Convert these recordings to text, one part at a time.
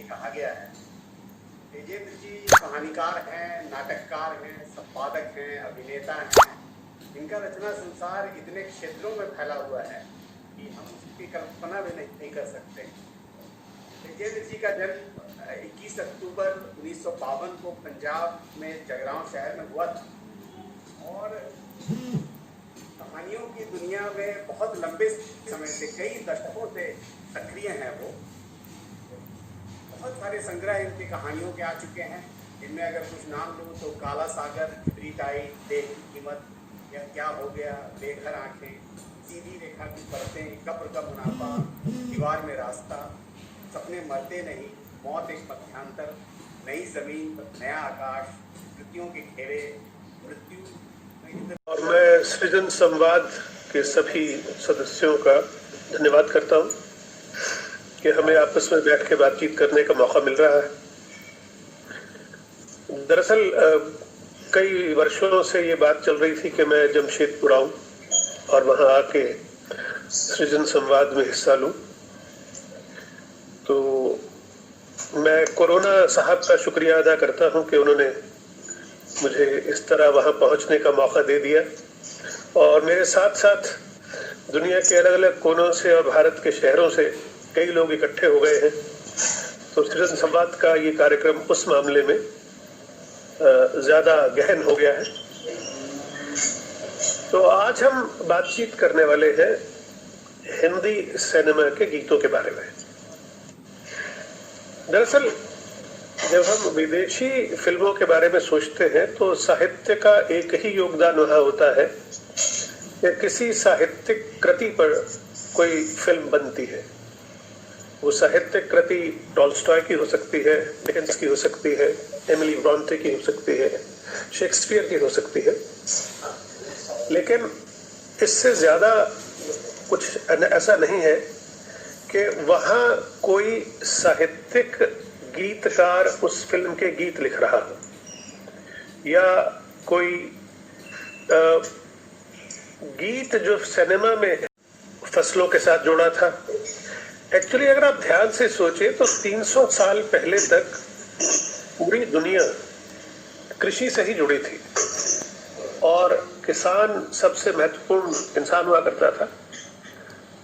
कहा गया है। तेजेंद्र जी कहानीकार हैं, नाटककार हैं, संपादक हैं, अभिनेता हैं। इनका रचना संसार इतने क्षेत्रों में फैला हुआ है कि हम उसकी कल्पना भी नहीं कर सकते। तेजेंद्र जी का जन्म 21 अक्टूबर 1952 को पंजाब में जगरांव शहर में हुआ था और कहानियों की दुनिया में बहुत लंबे समय से, कई दशकों से सक्रिय हैं वो। बहुत सारे संग्रह इनकी कहानियों के आ चुके हैं। इनमें अगर कुछ नाम लूँ तो काला सागर, खिबरी टाई, देह की कीमत, या क्या हो गया, बेघर आंखें, सीधी रेखा की परतें, कब्र का मुनाफा, दीवार में रास्ता, सपने मरते नहीं, मौत एक मध्यांतर, नई जमीन, नया आकाश, मृत्युओं के घेरे, मृत्यु। और मैं सृजन संवाद के सभी सदस्यों का धन्यवाद करता हूं कि हमें आपस में बैठ के बातचीत करने का मौका मिल रहा है। दरअसल कई वर्षों से ये बात चल रही थी कि मैं जमशेदपुर आऊं और वहां आके सृजन संवाद में हिस्सा लूं। तो मैं कोरोना साहब का शुक्रिया अदा करता हूं कि उन्होंने मुझे इस तरह वहां पहुंचने का मौका दे दिया और मेरे साथ साथ दुनिया के अलग अलग कोनों से और भारत के शहरों से कई लोग इकट्ठे हो गए हैं। तो सृजन संवाद का ये कार्यक्रम उस मामले में ज्यादा गहन हो गया है। तो आज हम बातचीत करने वाले हैं हिंदी सिनेमा के गीतों के बारे में। दरअसल जब हम विदेशी फिल्मों के बारे में सोचते हैं तो साहित्य का एक ही योगदान वहां होता है कि किसी साहित्यिक कृति पर कोई फिल्म बनती है। वो साहित्यिक कृति टॉल्स्टॉय की हो सकती है, डिकेंस की हो सकती है, एमिली ब्रॉन्टे की हो सकती है, शेक्सपियर की हो सकती है, लेकिन इससे ज्यादा कुछ ऐसा नहीं है कि वहां कोई साहित्यिक गीतकार उस फिल्म के गीत लिख रहा हो या कोई गीत जो सिनेमा में फसलों के साथ जोड़ा था। एक्चुअली अगर आप ध्यान से सोचें तो 300 साल पहले तक पूरी दुनिया कृषि से ही जुड़ी थी और किसान सबसे महत्वपूर्ण इंसान हुआ करता था।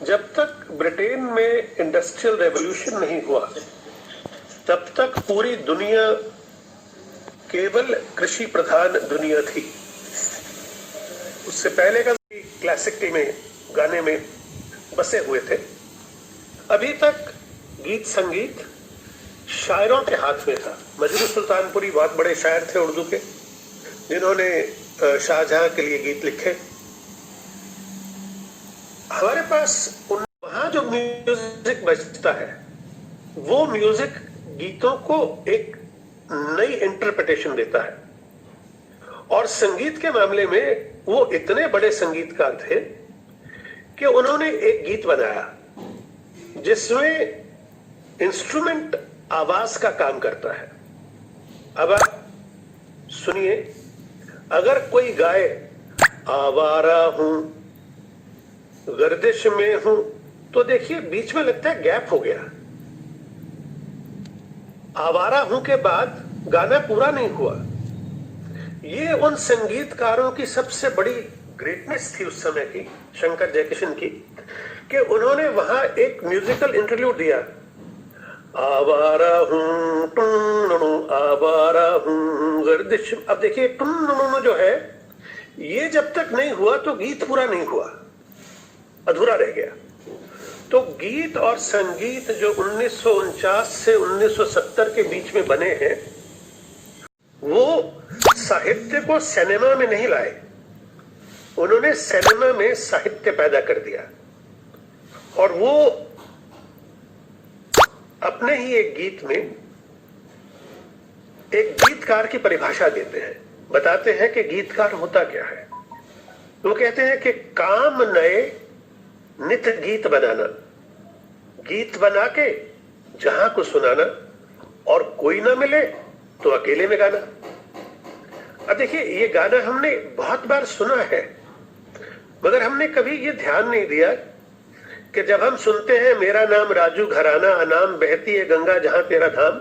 जब तक ब्रिटेन में इंडस्ट्रियल रेवोल्यूशन नहीं हुआ तब तक पूरी दुनिया केवल कृषि प्रधान दुनिया थी। उससे पहले का क्लासिक में गाने में बसे हुए थे। अभी तक गीत संगीत शायरों के हाथ में था। मजनू सुल्तानपुरी बहुत बड़े शायर थे उर्दू के, जिन्होंने शाहजहां के लिए गीत लिखे। हमारे पास वहां जो म्यूजिक बजता है वो म्यूजिक गीतों को एक नई इंटरप्रिटेशन देता है। और संगीत के मामले में वो इतने बड़े संगीतकार थे कि उन्होंने एक गीत बनाया जिसमें इंस्ट्रूमेंट आवाज का काम करता है। अब आप सुनिए, अगर कोई गाए आवारा हूं, गर्दिश में हूं, तो देखिए बीच में लगता है गैप हो गया। आवारा हूं के बाद गाना पूरा नहीं हुआ। ये उन संगीतकारों की सबसे बड़ी ग्रेटनेस थी उस समय की, शंकर जयकिशन की, कि उन्होंने वहां एक म्यूजिकल इंटरल्यूड दिया। आवारा हूं टुन आवारा हूं गर्दिश। अब देखिए टुन जो है ये जब तक नहीं हुआ तो गीत पूरा नहीं हुआ, अधूरा रह गया। तो गीत और संगीत जो 1949 से 1970 के बीच में बने हैं वो साहित्य को सिनेमा में नहीं लाए, उन्होंने सिनेमा में साहित्य पैदा कर दिया। और वो अपने ही एक गीत में एक गीतकार की परिभाषा देते हैं, बताते हैं कि गीतकार होता क्या है। वो कहते हैं कि काम नए नित गीत बनाना, गीत बना के जहां को सुनाना, और कोई ना मिले तो अकेले में गाना। अब देखिए ये गाना हमने बहुत बार सुना है, मगर हमने कभी ये ध्यान नहीं दिया कि जब हम सुनते हैं मेरा नाम राजू घराना अनाम बहती है गंगा जहां तेरा धाम,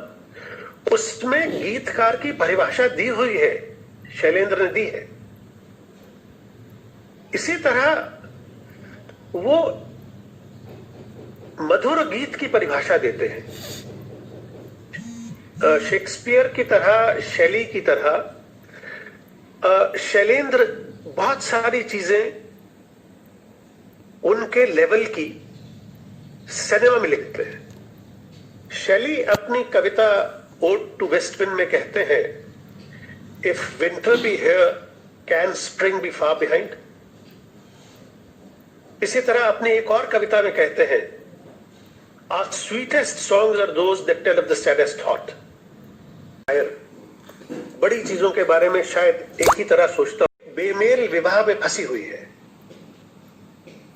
उसमें गीतकार की परिभाषा दी हुई है, शैलेंद्र ने दी है। इसी तरह वो मधुर गीत की परिभाषा देते हैं। शेक्सपियर की तरह, शैली की तरह शैलेंद्र बहुत सारी चीजें उनके लेवल की सिनेमा में लिखते हैं। शैली अपनी कविता ओड टू वेस्ट विंड में कहते हैं, if winter be here can spring be far behind. इसी तरह अपनी एक और कविता में कहते हैं, our sweetest songs are those that tell of the saddest thought. बड़ी चीजों के बारे में शायद एक ही तरह सोचता हूं। बेमेल विवाह में फंसी हुई है,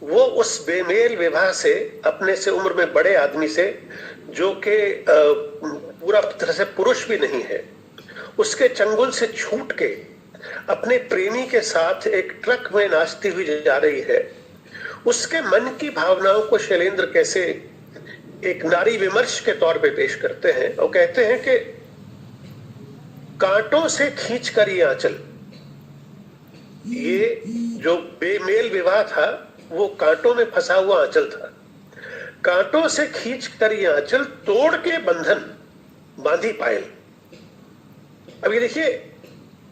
वो उस बेमेल विवाह से अपने से उम्र में बड़े आदमी से, जो कि पूरा तरह से पुरुष भी नहीं है, उसके चंगुल से छूट के अपने प्रेमी के साथ एक ट्रक में नाचती हुई जा रही है। उसके मन की भावनाओं को शैलेंद्र कैसे एक नारी विमर्श के तौर पे पेश करते हैं और कहते हैं कि कांटों से खींचकर ये आंचल, ये जो बेमेल विवाह था वो कांटों में फंसा हुआ आंचल था। कांटों से खींचकर ये आंचल तोड़ के बंधन बांधी पायल। अब ये देखिए,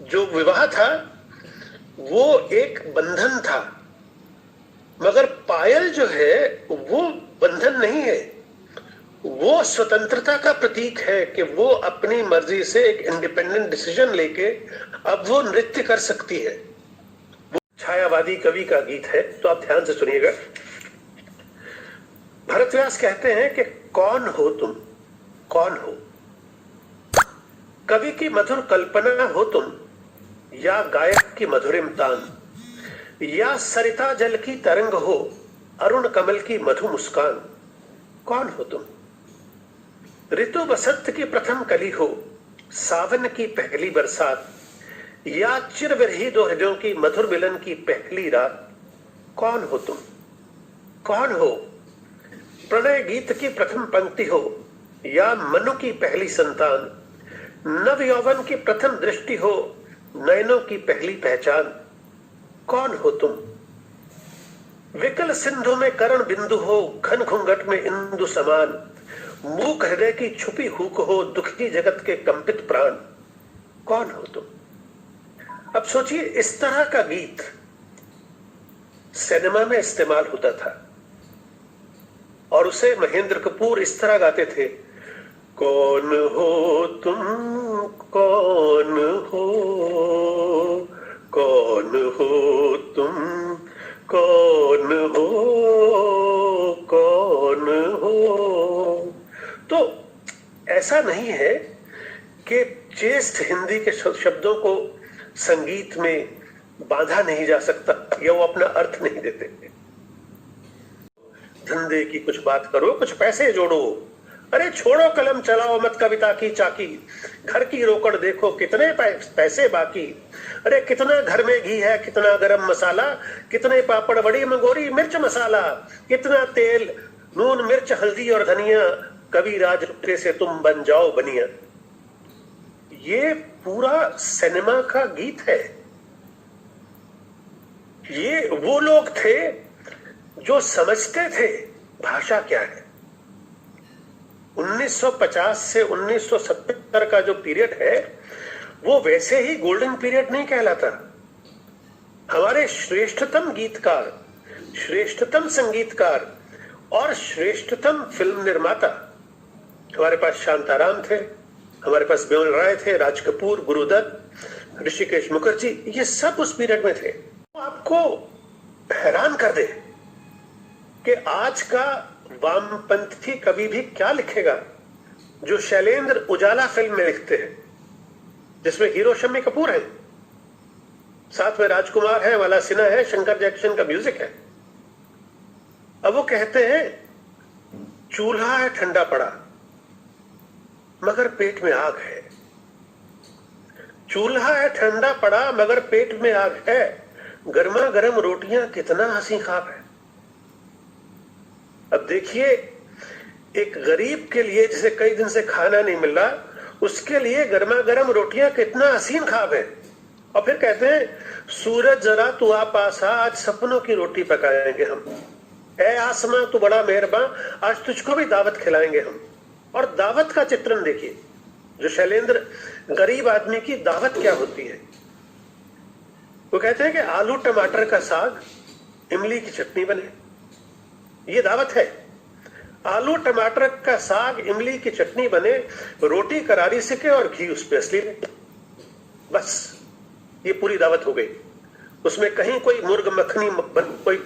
जो विवाह था वो एक बंधन था, मगर पायल जो है वो बंधन नहीं है, वो स्वतंत्रता का प्रतीक है कि वो अपनी मर्जी से एक इंडिपेंडेंट डिसीजन लेके अब वो नृत्य कर सकती है। वो छायावादी कवि का गीत है, तो आप ध्यान से सुनिएगा। भरतव्यास कहते हैं कि कौन हो तुम, कौन हो? कवि की मधुर कल्पना हो तुम, या गायक की मधुरिम तान, या सरिता जल की तरंग हो, अरुण कमल की मधु मुस्कान। कौन हो तुम? ऋतु बसंत की प्रथम कली हो, सावन की पहली बरसात, या चिरविरही दो हृदयों की मधुर मिलन की पहली रात। कौन हो तुम? कौन हो? प्रणय गीत की प्रथम पंक्ति हो, या मनु की पहली संतान, नव यौवन की प्रथम दृष्टि हो, नयनों की पहली पहचान। कौन हो तुम? विकल सिंधु में करण बिंदु हो, घन घूंघट में इंदु समान, मूक हृदय की छुपी हुक हो, दुखी जगत के कंपित प्राण। कौन हो तुम? अब सोचिए, इस तरह का गीत सिनेमा में इस्तेमाल होता था और उसे महेंद्र कपूर इस तरह गाते थे, कौन हो तुम, कौन हो, कौन हो तुम, कौन हो, कौन हो। तो ऐसा नहीं है कि चेस्ट हिंदी के शब्दों को संगीत में बांधा नहीं जा सकता या वो अपना अर्थ नहीं देते। धंधे की कुछ बात करो, कुछ पैसे जोड़ो, अरे छोड़ो कलम चलाओ मत कविता की चाकी, घर की रोकड़ देखो कितने पैसे बाकी, अरे कितना घर में घी है, कितना गरम मसाला, कितने पापड़ बड़ी मंगोरी मिर्च मसाला, कितना तेल नून मिर्च हल्दी और धनिया, कभी राज रुपये से तुम बन जाओ बनिया। ये पूरा सिनेमा का गीत है। ये वो लोग थे जो समझते थे भाषा क्या है। 1950 से 1970 का जो पीरियड है वो वैसे ही गोल्डन पीरियड नहीं कहलाता। हमारे श्रेष्ठतम गीतकार, श्रेष्ठतम संगीतकार और श्रेष्ठतम फिल्म निर्माता, हमारे पास शांताराम थे, हमारे पास बिमल राय थे, राज कपूर, गुरुदत्त, ऋषिकेश मुखर्जी, ये सब उस पीरियड में थे। वो आपको हैरान कर दे कि आज का वामपंथी कवि भी क्या लिखेगा जो शैलेंद्र उजाला फिल्म में लिखते हैं, जिसमें हीरो शम्मी कपूर है, साथ में राजकुमार है, वाला सिन्हा है, शंकर जयकिशन का म्यूजिक है। अब वो कहते हैं चूल्हा है ठंडा पड़ा मगर पेट में आग है, चूल्हा है ठंडा पड़ा मगर पेट में आग है, गर्मा गर्म रोटियां कितना हंसी खाब है। अब देखिए, एक गरीब के लिए जिसे कई दिन से खाना नहीं मिल रहा, उसके लिए गर्मा गर्म रोटियां कितना हसीन ख्वाब है। और फिर कहते हैं सूरज जरा तू आ पास आ, आज सपनों की रोटी पकाएंगे हम। ऐ आसमां तू बड़ा मेहरबान, आज तुझको भी दावत खिलाएंगे हम। और दावत का चित्रण देखिए, जो शैलेंद्र, गरीब आदमी की दावत क्या होती है। वो कहते हैं कि आलू टमाटर का साग, इमली की चटनी बने, ये दावत है। आलू टमाटर का साग, इमली की चटनी बने, रोटी करारी सिके और घी उस पे असली रहे, बस ये पूरी दावत हो गई। उसमें कहीं कोई मुर्ग मखनी, कोई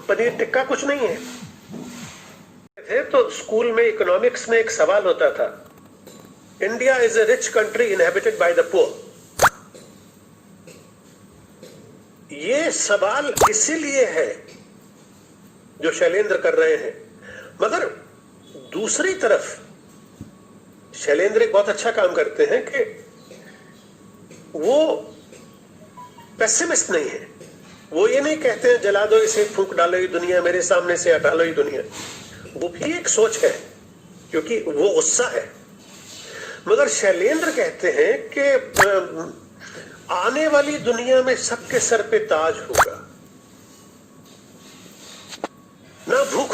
पनीर टिक्का कुछ नहीं है। तो स्कूल में इकोनॉमिक्स में एक सवाल होता था, India is a rich country inhabited by the poor. ये सवाल इसीलिए है जो शैलेंद्र कर रहे हैं। मगर दूसरी तरफ शैलेंद्र एक बहुत अच्छा काम करते हैं कि वो पेसिमिस्ट नहीं है। वो ये नहीं कहते हैं जला दो इसे, फूंक डालो ये दुनिया, मेरे सामने से हटा लो ये दुनिया। वो भी एक सोच है, क्योंकि वो गुस्सा है। मगर शैलेंद्र कहते हैं कि आने वाली दुनिया में सबके सर पे ताज होगा, ना भूख